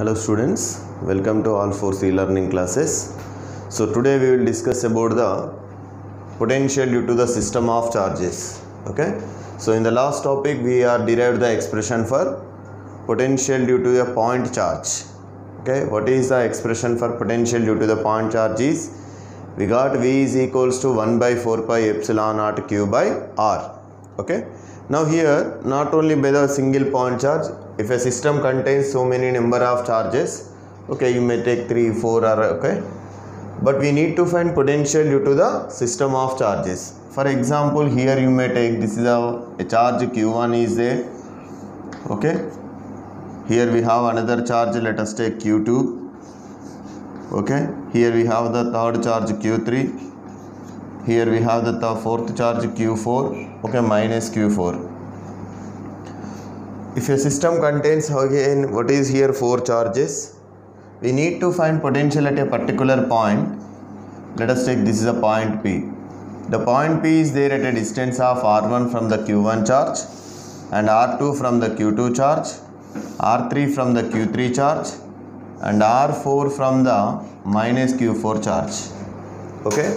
Hello students, welcome to all 4 e-learning classes. So today we will discuss about the potential due to the system of charges. Okay. So in the last topic we are derived the expression for potential due to a point charge. Okay. What is the expression for potential due to the point charge is we got V is equals to 1 by 4 pi epsilon naught q by r. Okay. Now here not only by the single point charge, if a system contains so many number of charges, okay, you may take 3, 4 or okay, but we need to find potential due to the system of charges. For example, here you may take this is a charge q1 is there, okay, here we have another charge, let us take q2, okay, here we have the third charge q3, here we have the fourth charge q4, okay, minus q4. If a system contains again what is here 4 charges, we need to find potential at a particular point. Let us take this is a point P. The point P is there at a distance of r1 from the q1 charge and r2 from the q2 charge, r3 from the q3 charge and r4 from the minus q4 charge. Okay.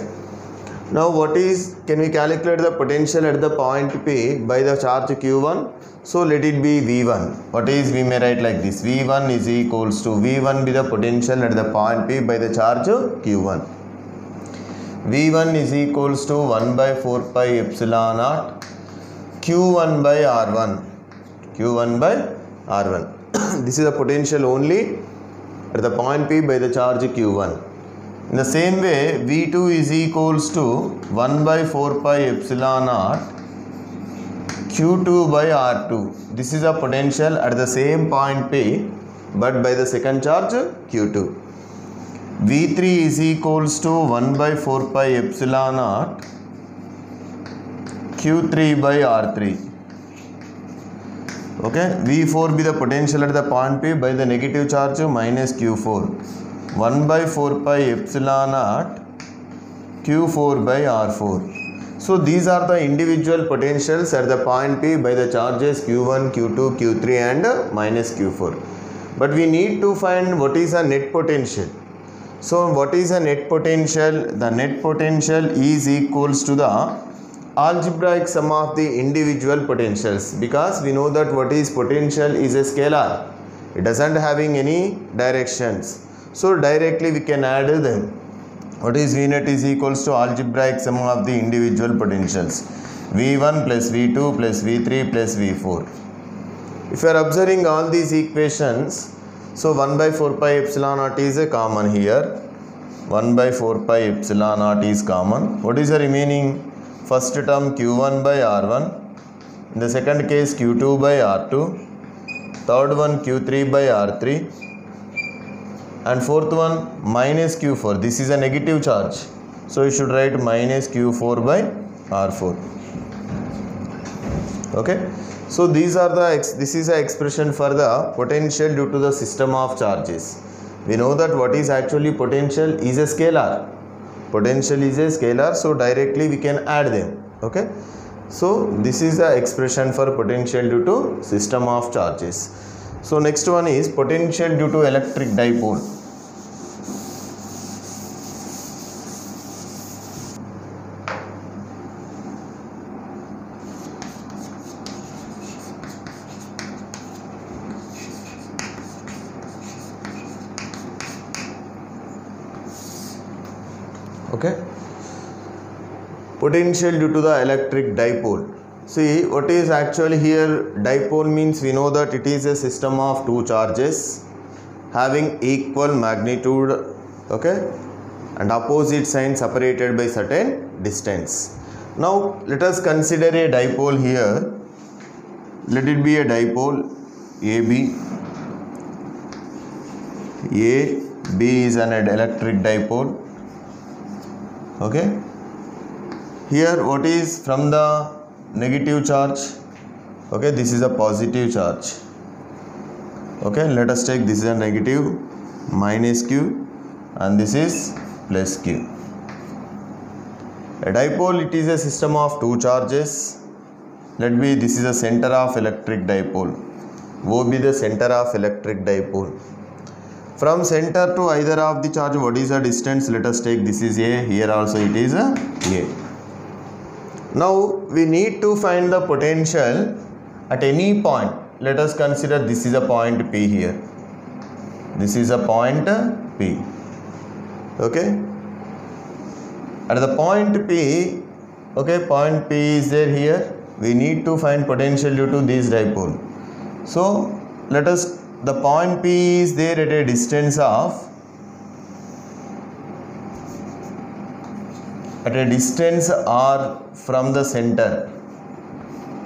Now can we calculate the potential at the point P by the charge q1? So let it be V1. What is, we may write like this, V1 is equals to V1 be the potential at the point P by the charge q1. V1 is equals to 1 by 4 pi epsilon naught q1 by r1. Q1 by r1. This is the potential only at the point P by the charge q1. In the same way, V2 is equals to 1 by 4 pi epsilon naught q2 by r2. This is a potential at the same point P but by the second charge q2. V3 is equals to 1 by 4 pi epsilon naught q3 by r3. Okay, V4 be the potential at the point P by the negative charge minus q4. 1 by 4 pi epsilon naught q4 by r4. So these are the individual potentials at the point P by the charges q1, q2, q3 and minus q4. But we need to find what is a net potential. So what is a net potential? The net potential is equals to the algebraic sum of the individual potentials, because we know that what is potential is a scalar. It doesn't having any directions. So directly we can add them. What is V net is equals to algebraic sum of the individual potentials. V1 plus V2 plus V3 plus V4. If you are observing all these equations, so 1 by 4 pi epsilon naught is a common here. 1 by 4 pi epsilon naught is common. What is the remaining? First term q1 by r1. In the second case q2 by r2. Third one q3 by r3. And fourth one minus q4. This is a negative charge, so you should write minus q4 by r4. Okay, so this is the expression for the potential due to the system of charges. We know that what is actually potential is a scalar. Potential is a scalar, so directly we can add them. Okay, so this is the expression for potential due to system of charges. So next one is potential due to electric dipole. Okay, potential due to the electric dipole. See what is actually here dipole means, we know that it is a system of two charges having equal magnitude, okay, and opposite signs separated by certain distance. Now let us consider a dipole here. Let it be a dipole AB. AB is an electric dipole. Okay, here what is from the negative charge? Okay, this is a positive charge. Okay, let us take this is a negative minus q and this is plus q. A dipole, it is a system of two charges. Let be this is the center of electric dipole. O be the center of electric dipole. From center to either of the charge, what is the distance? Let us take this is A, here also it is A. Now we need to find the potential at any point. Let us consider this is a point P here. This is a point P. Okay. At the point P, okay, point P is there here. We need to find potential due to this dipole. So let us, the point P is there at a distance of, R from the center.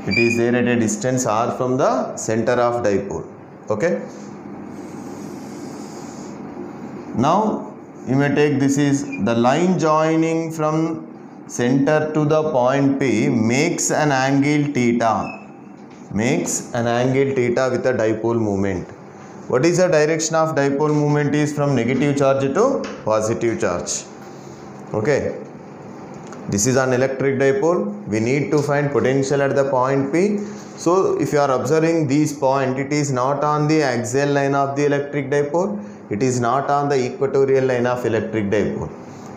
It is there at a distance R from the center of dipole. Okay. Now you may take this is the line joining from center to the point P makes an angle theta. Makes an angle theta with a dipole moment. What is the direction of dipole moment? Is from negative charge to positive charge. Okay. This is an electric dipole. We need to find potential at the point P. So if you are observing this point, it is not on the axial line of the electric dipole. It is not on the equatorial line of electric dipole.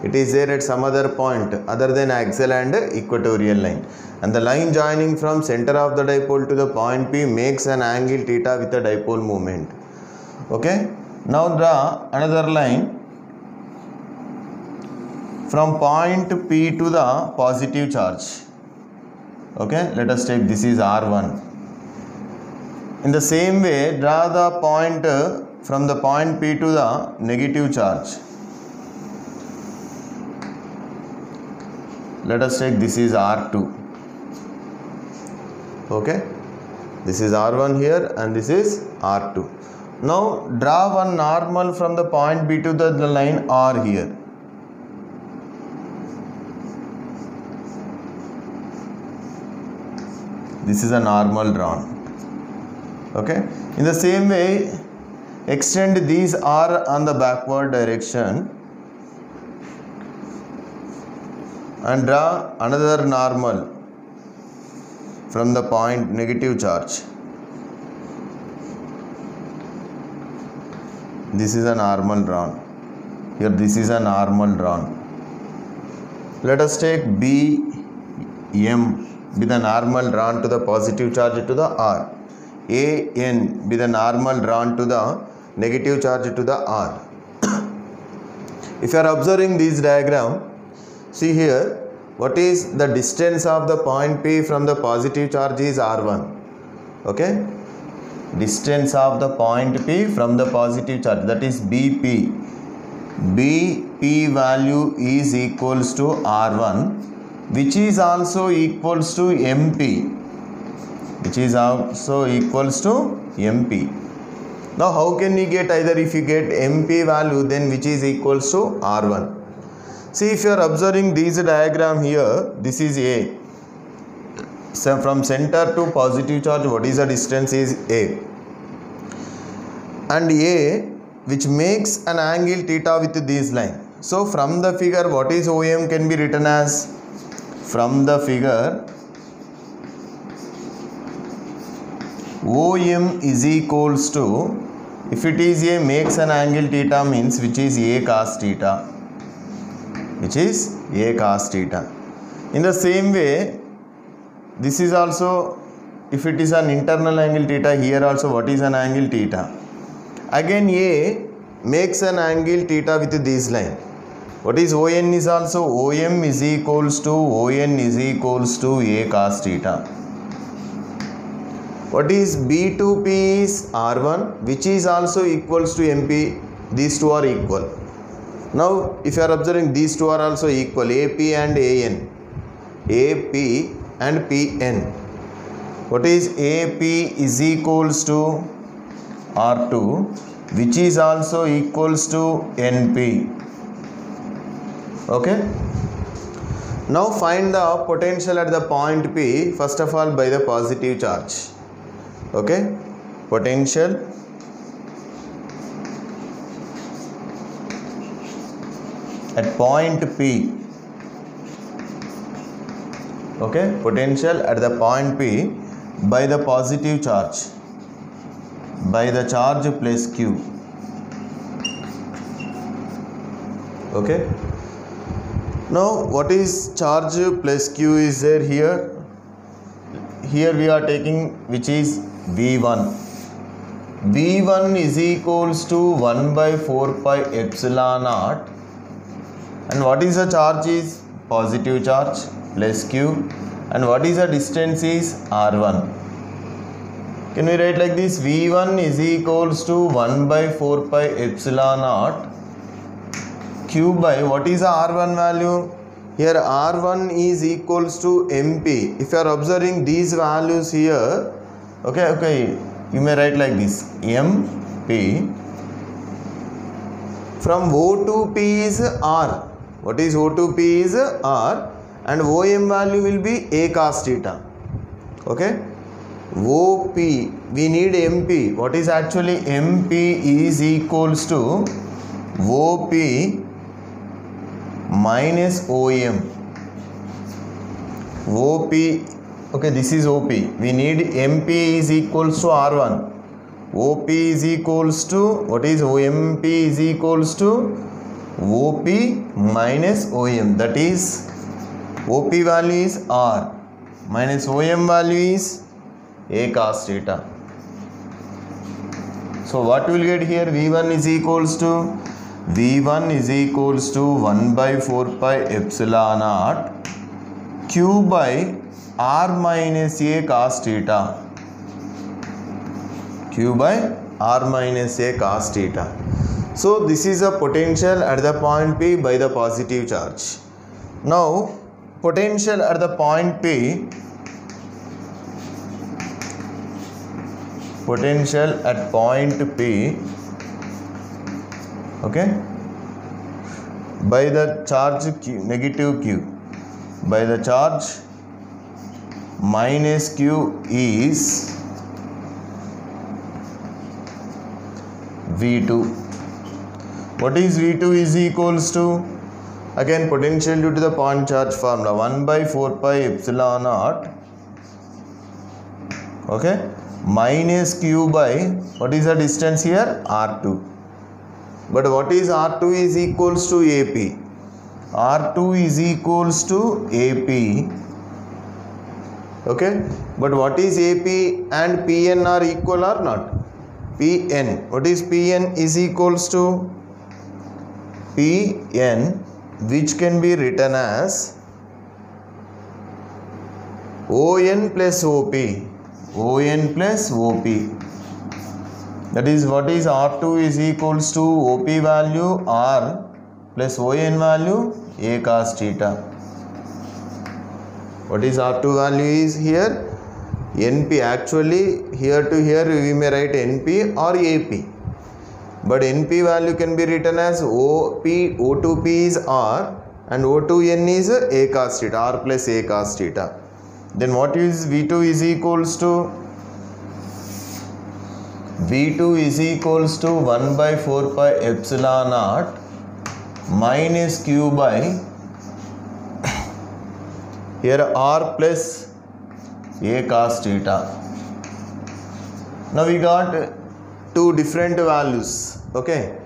It is there at some other point other than axial and equatorial line. And the line joining from center of the dipole to the point P makes an angle theta with a dipole moment. Okay. Now draw another line from point P to the positive charge. Okay. Let us take this is R1. In the same way, draw the point from the point P to the negative charge. Let us take this is R2. Okay. This is R1 here and this is R2. Now draw one normal from the point B to the line R here. This is a normal drawn. Okay. In the same way, extend these R on the backward direction and draw another normal from the point negative charge. This is a normal drawn. Here this is a normal drawn. Let us take BM be the normal drawn to the positive charge to the R. AN be the normal drawn to the negative charge to the R. If you are observing this diagram, see here, what is the distance of the point P from the positive charge is R1. Okay. Distance of the point P from the positive charge, that is BP. BP value is equals to R1, which is also equals to MP. Which is also equals to MP. Now how can we get either? If you get MP value, then which is equals to R1. See, if you are observing this diagram here, this is A. So from center to positive charge, what is the distance is A. And A which makes an angle theta with this line. So from the figure, what is OM can be written as? From the figure, OM is equals to, if it is A makes an angle theta means which is A cos theta. Which is A cos theta. In the same way, this is also, if it is an internal angle theta, here also what is an angle theta? Again A makes an angle theta with this line. What is ON is also OM is equals to A cos theta. What is B2P is R1, which is also equals to MP. These two are equal. Now if you are observing, these two are also equal, AP and AN. AP and PN. What is AP is equals to R2, which is also equals to NP. Okay. Now find the potential at the point P, first of all by the positive charge. Okay. Potential at point P. Okay. Potential at the point P by the positive charge, by the charge plus Q. Okay. Now what is charge plus q is there here? Here we are taking which is V1. V1 is equals to 1 by 4 pi epsilon naught. And what is the charge is positive charge plus q. And what is the distance is r1. Can we write like this? V1 is equals to 1 by 4 pi epsilon naught q by what is the r1 value? Here r1 is equals to mp. If you are observing these values here, okay, you may write like this, mp. From O to P is r. What is O to P is r, and OM value will be a cos theta. Okay, OP, we need mp. What is actually mp is equals to OP minus OM. OP, okay, this is OP. We need MP is equals to R1. OP is equals to, what is OMP is equals to OP minus OM. That is, OP value is R minus OM value is A cos theta. So what we will get here? V1 is equals to 1 by 4 pi epsilon naught q by r minus a cos theta. Q by r minus a cos theta. So this is a potential at the point P by the positive charge. Now potential at the point P, okay, by the charge q, negative q, by the charge minus q is V2. What is V2 is equals to, again potential due to the point charge formula, 1 by 4 pi epsilon naught, okay, minus q by, what is the distance here? R2. But what is R2 is equals to AP. R2 is equals to AP. Okay. But what is AP and PN are equal or not? PN. What is PN is equals to PN, which can be written as ON plus OP. ON plus OP. That is, what is R2 is equals to OP value R plus ON value A cos theta. What is R2 value is here? NP. Actually here to here we may write NP or AP. But NP value can be written as OP, O2P is R and O2N is A cos theta, R plus A cos theta. Then what is V2 is equals to? V2 is equals to 1 by 4 pi epsilon naught minus q by here R plus A cos theta. Now we got two different values, okay,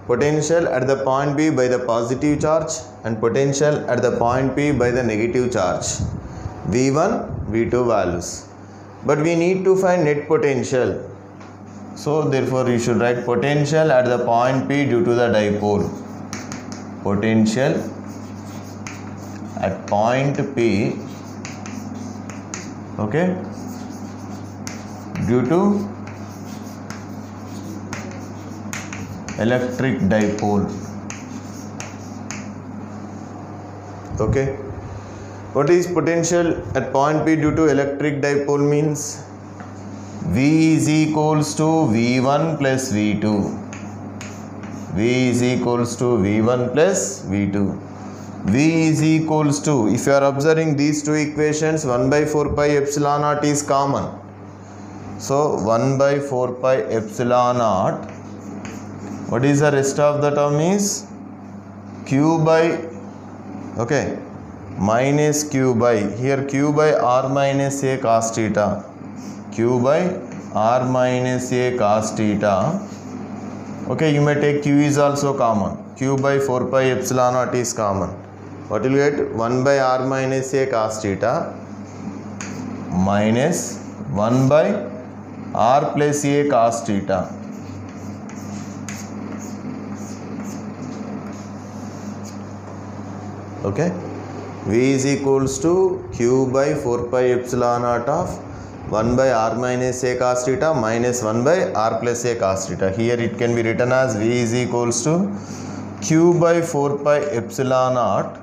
potential at the point P by the positive charge and potential at the point P by the negative charge, V1, V2 values. But we need to find net potential. So therefore you should write potential at the point P due to the dipole. Potential at point P, okay, due to electric dipole. Okay. What is potential at point P due to electric dipole means? V is equals to V1 plus V2. V is equals to V1 plus V2. V is equals to, if you are observing these two equations, 1 by 4 pi epsilon naught is common. So 1 by 4 pi epsilon naught. What is the rest of the term is? Q by, okay, minus q by, here q by r minus a cos theta. Q by r minus a cos theta Okay, you may take q is also common. Q by 4 pi epsilon naught is common. What will you get? 1 by r minus a cos theta minus 1 by r plus a cos theta. Okay, v is equals to q by 4 pi epsilon naught of 1 by r minus a cos theta minus 1 by r plus a cos theta. Here it can be written as v is equals to q by 4 pi epsilon naught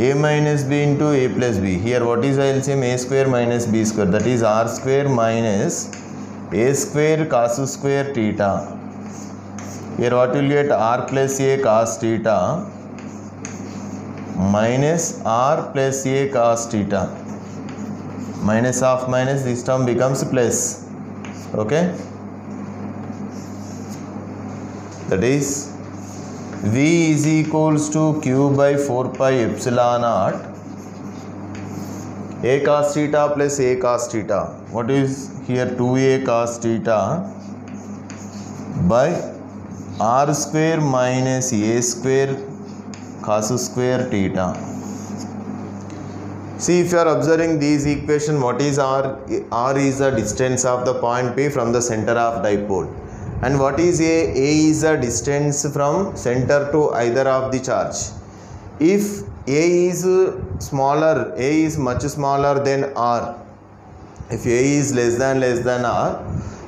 a minus b into a plus b. Here what is the LCM? A square minus b square, that is r square minus a square cos square theta. Here what will get? R plus a cos theta minus r plus a cos theta. Minus of minus, this term becomes plus. Okay, that is v is equals to q by 4 pi epsilon naught a cos theta plus a cos theta. What is here? 2a cos theta by r square minus a square cos square theta. See, if you are observing these equation, what is r? R is the distance of the point P from the center of dipole. And what is a? A is the distance from center to either of the charge. If a is smaller, a is much smaller than r, if a is less than r,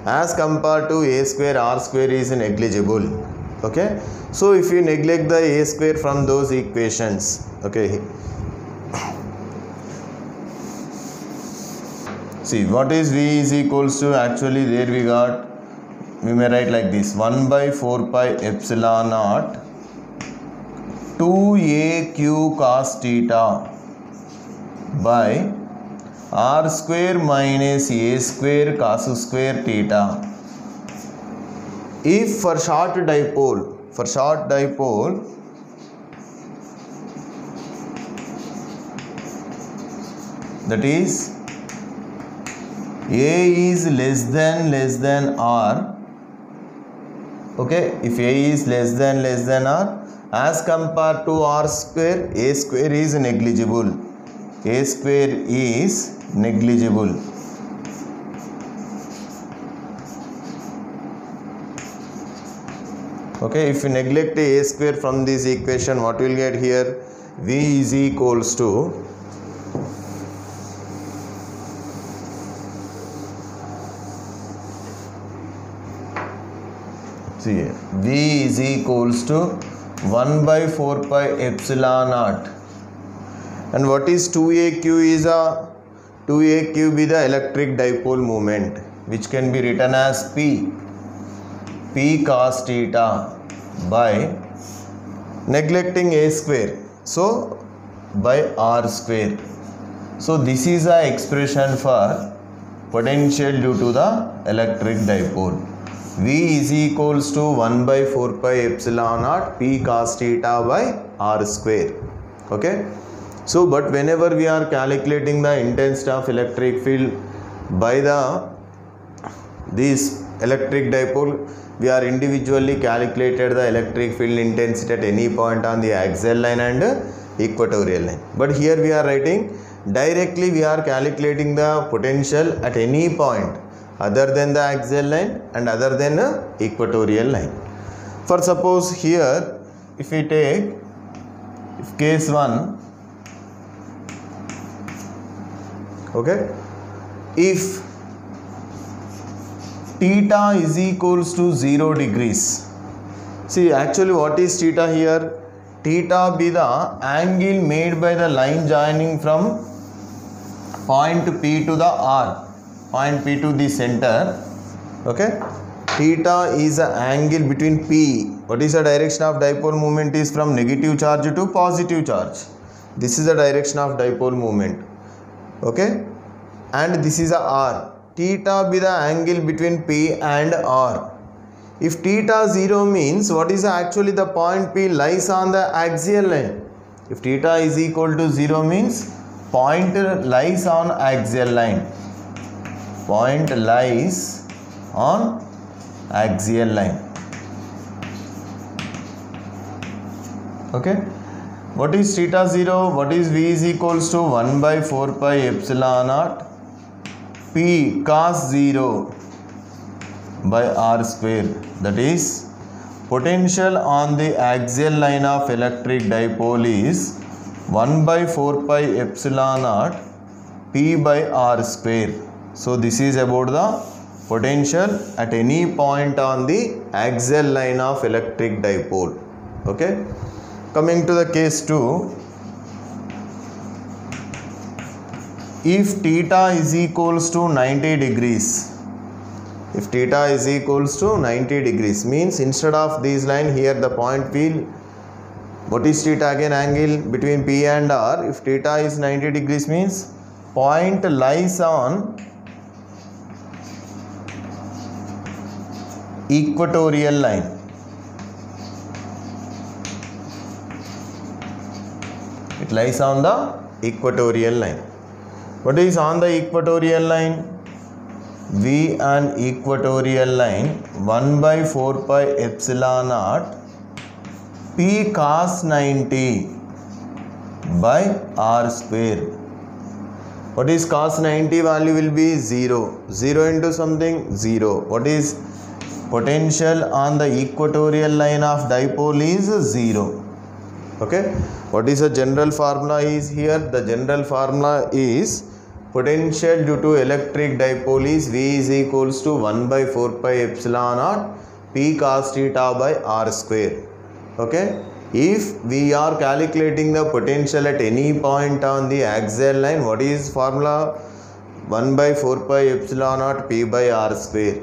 as compared to a square, r square is negligible. Okay, so if you neglect the a square from those equations, okay, see what is v is equals to, actually there we may write like this: 1 by 4 pi epsilon naught 2aq cos theta by r square minus a square cos square theta. If for short dipole, that is a is less than r, okay, if a is less than r, as compared to r square, a square is negligible. A square is negligible. Okay, if you neglect a square from this equation, what will get here? V is equals to V is equals to 1 by 4 pi epsilon naught. And what is 2aq? Is a 2aq be the electric dipole moment, which can be written as P cos theta by neglecting a square, so by r square. So this is the expression for potential due to the electric dipole. V is equals to 1 by 4 pi epsilon naught P cos theta by r square. Okay, so but whenever we are calculating the intensity of electric field by this electric dipole, we are individually calculated the electric field intensity at any point on the axial line and equatorial line. But here we are writing directly, we are calculating the potential at any point other than the axial line and other than equatorial line. For suppose here, if we take case 1, okay, if theta is equals to 0 degrees. See, actually what is theta here? Theta be the angle made by the line joining from point P to the R, point P to the center. Okay, theta is the angle between P. What is the direction of dipole moment? Is from negative charge to positive charge. This is the direction of dipole moment. Okay, and this is a R. Theta be the angle between P and R. If theta 0 means, what is actually the point P lies on the axial line. If theta is equal to 0 means point lies on axial line. Point lies on axial line. Okay, what is theta 0? What is V is equals to 1 by 4 pi epsilon naught P cos 0 by r square. That is, potential on the axial line of electric dipole is 1 by 4 pi epsilon naught P by r square. So this is about the potential at any point on the axial line of electric dipole. Okay, coming to the case 2, if theta is equals to 90 degrees, if theta is equals to 90 degrees, means instead of this line here, the point P, what is theta again? Angle between P and R. If theta is 90 degrees, means point lies on equatorial line. It lies on the equatorial line. What is on the equatorial line? V and equatorial line 1 by 4 pi epsilon naught P cos 90 by r square. What is cos 90 value will be 0. 0 into something 0. What is potential on the equatorial line of dipole is 0. Okay. What is the general formula is here? The general formula is potential due to electric dipole is V is equals to 1 by 4 pi epsilon naught P cos theta by r square. Okay. If we are calculating the potential at any point on the axial line, what is formula? 1 by 4 pi epsilon naught P by r square.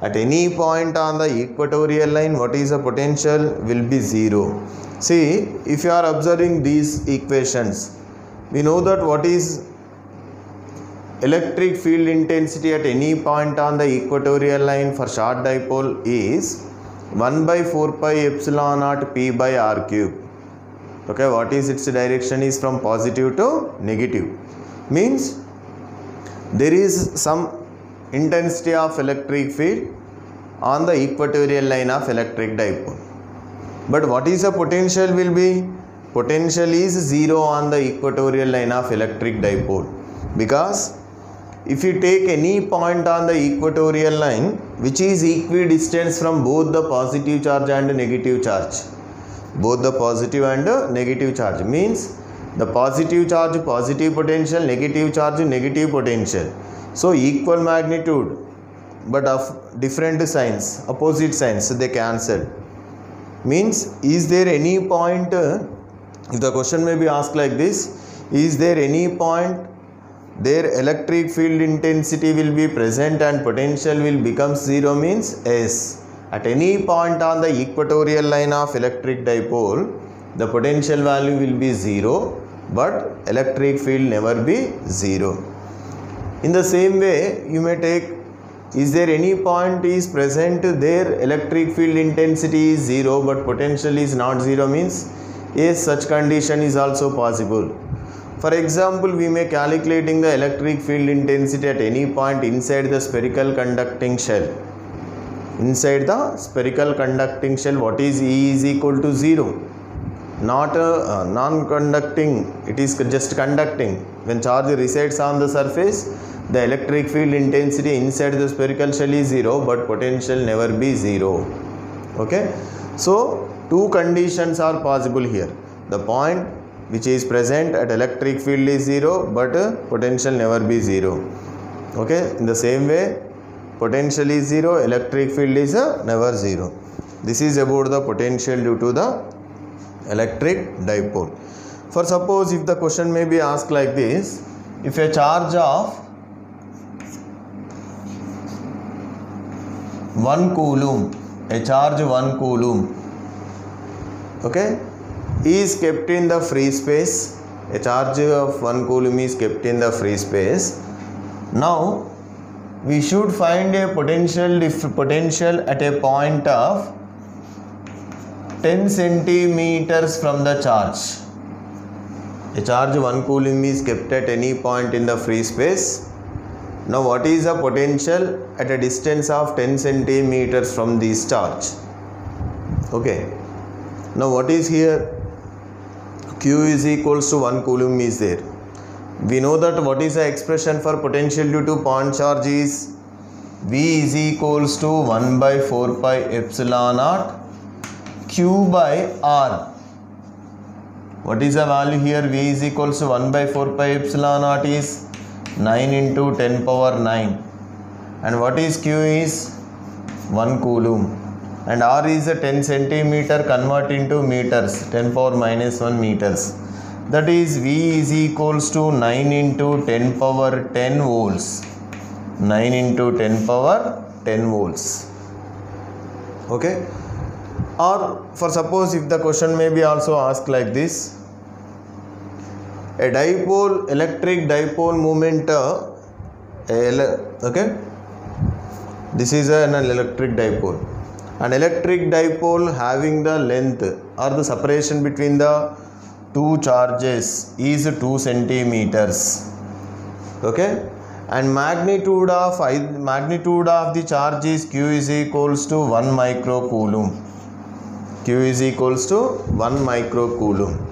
At any point on the equatorial line, what is the potential? Will be 0. See, if you are observing these equations, we know that what is electric field intensity at any point on the equatorial line for short dipole is 1 by 4 pi epsilon naught P by r cube. Okay, what is its direction? Is from positive to negative. Means there is some intensity of electric field on the equatorial line of electric dipole. But what is the potential will be? Potential is 0 on the equatorial line of electric dipole. Because if you take any point on the equatorial line which is equidistant from both the positive charge and negative charge, both the positive and negative charge, means the positive charge positive potential, negative charge negative potential. So equal magnitude but of different signs, opposite signs, so they cancel. Means, is there any point, if the question may be asked like this, is there any point their electric field intensity will be present and potential will become 0? Means yes. At any point on the equatorial line of electric dipole, the potential value will be 0, but electric field never be 0. In the same way, you may take, is there any point is present their electric field intensity is 0 but potential is not 0? Means yes, such condition is also possible. For example, we may calculating the electric field intensity at any point inside the spherical conducting shell. Inside the spherical conducting shell, what is E is equal to 0. Not non-conducting, it is just conducting. When charge resides on the surface, the electric field intensity inside the spherical shell is 0 but potential never be 0. Okay. So, two conditions are possible here. The point which is present at electric field is 0 but potential never be 0. Okay. In the same way, potential is 0, electric field is never 0. This is about the potential due to the electric dipole. For suppose if the question may be asked like this, if a charge of 1 coulomb, a charge 1 coulomb, okay, is kept in the free space, a charge of 1 coulomb is kept in the free space. Now, we should find a potential at a point of 10 centimeters from the charge. A charge 1 coulomb is kept at any point in the free space. Now what is the potential at a distance of 10 centimeters from this charge? Okay, now what is here? Q is equals to 1 coulomb is there. We know that what is the expression for potential due to point charge is V is equals to 1 by 4 pi epsilon naught Q by R. What is the value here? V is equals to 1 by 4 pi epsilon naught is 9 into 10 power 9. And what is Q is 1 coulomb. And R is a 10 centimeter, convert into meters, 10 power minus 1 meters. That is V is equals to 9 into 10 power 10 volts. 9 into 10 power 10 volts. Okay. Or for suppose if the question may be also asked like this. A dipole, electric dipole moment, okay. This is an electric dipole. An electric dipole having the length or the separation between the two charges is 2 centimeters. Okay, and magnitude of the charge is Q is equals to 1 microcoulomb. Q is equals to 1 microcoulomb.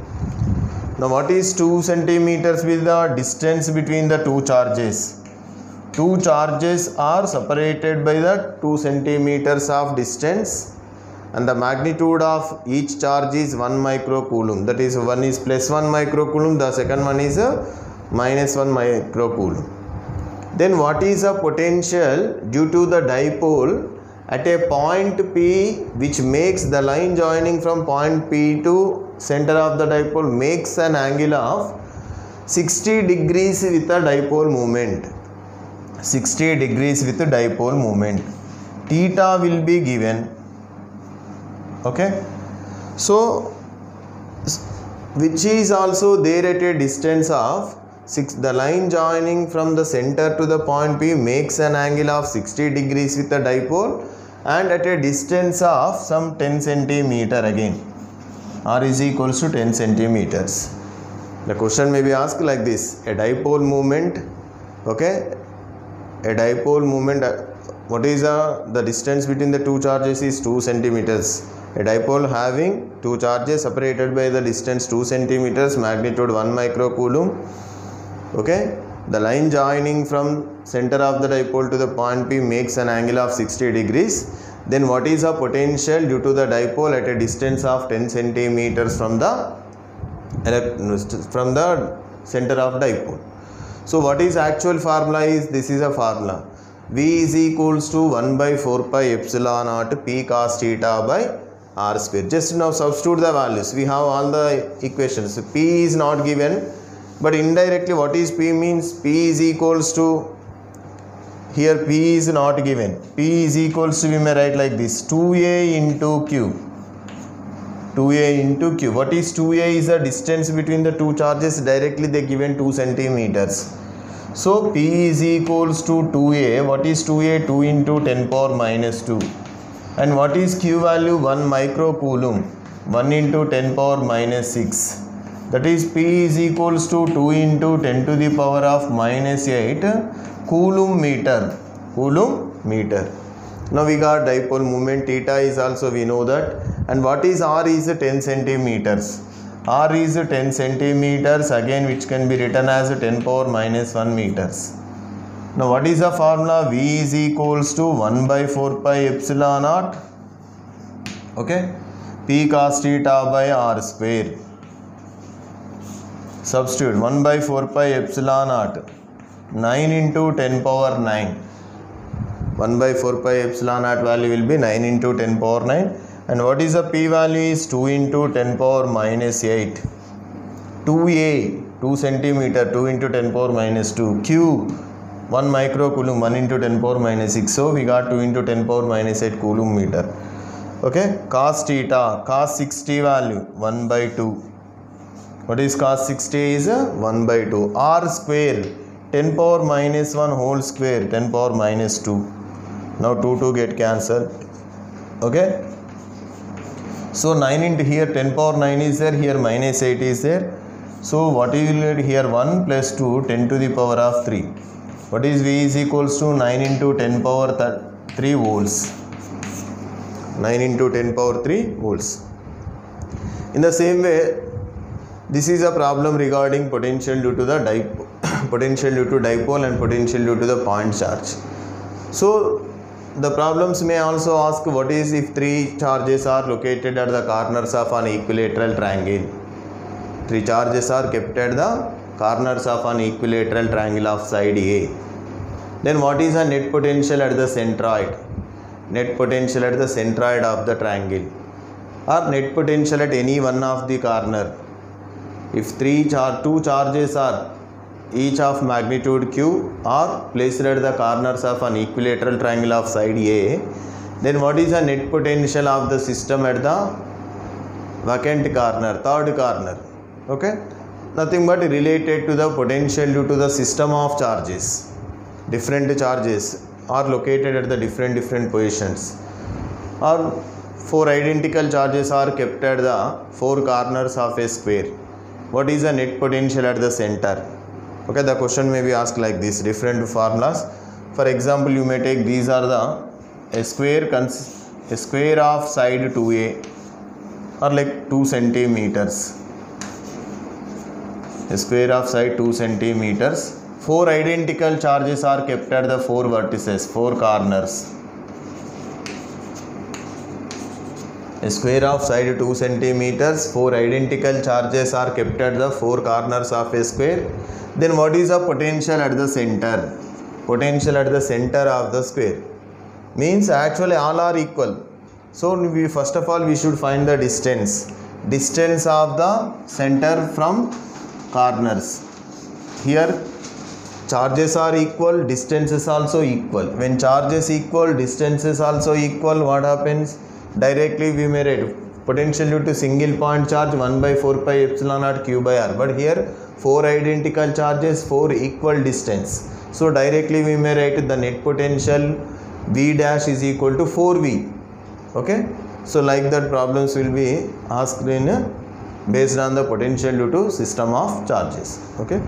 Now what is 2 centimeters with the distance between the two charges? Two charges are separated by the 2 centimeters of distance, and the magnitude of each charge is 1 microcoulomb. That is, one is plus 1 microcoulomb, the second one is minus 1 microcoulomb. Then what is the potential due to the dipole at a point P, which makes the line joining from point P to center of the dipole makes an angle of 60 degrees with a dipole moment. 60 degrees with a dipole moment. Theta will be given. Okay. So, which is also there at a distance of the line joining from the center to the point P makes an angle of 60 degrees with the dipole and at a distance of some 10 centimeter again. R is equals to 10 centimeters. The question may be asked like this. A dipole moment, okay, a dipole moment, what is the distance between the two charges is 2 centimeters. A dipole having two charges separated by the distance 2 centimeters, magnitude 1 microcoulomb. Okay, the line joining from center of the dipole to the point P makes an angle of 60 degrees. Then what is the potential due to the dipole at a distance of 10 centimeters from the center of dipole? So what is actual formula is, this is a formula. V is equals to 1 by 4 pi epsilon naught P cos theta by R square. Just now substitute the values. We have all the equations. P is not given, but indirectly what is P means? P is equals to, here P is not given. P is equals to, we may write like this, 2A into Q. 2A into Q. What is 2A? Is the distance between the two charges. Directly they given 2 centimeters. So P is equals to 2A. What is 2A? 2 into 10 power minus 2. And what is Q value? 1 microcoulomb. 1 into 10 power minus 6. That is, P is equals to 2 into 10 to the power of minus 8 coulomb meter. Coulomb meter. Now we got dipole moment. Theta is also, we know that. And what is R is 10 centimeters. R is 10 centimeters again, which can be written as 10 power minus 1 meters. Now what is the formula? V is equals to 1 by 4 pi epsilon naught. Okay. P cos theta by R square. Substitute 1 by 4 pi epsilon naught. 9 into 10 power 9. 1 by 4 pi epsilon naught value will be 9 into 10 power 9. And what is the P value is 2 into 10 power minus 8. 2A, 2 centimeter, 2 into 10 power minus 2. Q, 1 microcoulomb, 1 into 10 power minus 6. So we got 2 into 10 power minus 8 coulomb meter. Okay, cos theta, cos 60 value, 1 by 2. What is cos 60 is 1 by 2. R square, 10 power minus 1 whole square, 10 power minus 2. Now 2 get cancelled. Okay. So 9 into here 10 power 9 is there, here minus 8 is there. So what you will get here 1 plus 2, 10 to the power of 3. What is V is equals to 9 into 10 power 3 volts. 9 into 10 power 3 volts. In the same way, this is a problem regarding potential due to the potential due to dipole and potential due to the point charge. So the problems may also ask what is if three charges are located at the corners of an equilateral triangle. Three charges are kept at the corners of an equilateral triangle of side A. Then what is the net potential at the centroid? Net potential at the centroid of the triangle, or net potential at any one of the corner. If two charges are each of magnitude q are placed at the corners of an equilateral triangle of side A, then what is the net potential of the system at the vacant corner, third corner? Okay, nothing but related to the potential due to the system of charges. Different charges are located at the different positions, or four identical charges are kept at the four corners of a square. What is the net potential at the center? Okay, the question may be asked like this, different formulas. For example, you may take these are the a square of side 2a, or like 2 centimeters. A square of side 2 centimeters. Four identical charges are kept at the four vertices, four corners. A square of side 2 centimeters, four identical charges are kept at the four corners of a square. Then what is the potential at the center? Potential at the center of the square means actually all are equal. So we first of all we should find the distance of the center from corners. Here charges are equal, distance is also equal. When charge is equal, distance is also equal, what happens? Directly we may write potential due to single point charge 1 by 4 pi epsilon naught q by r. But here four identical charges, four equal distance. So directly we may write the net potential V dash is equal to 4V. Okay. So like that problems will be asked in based on the potential due to system of charges. Okay.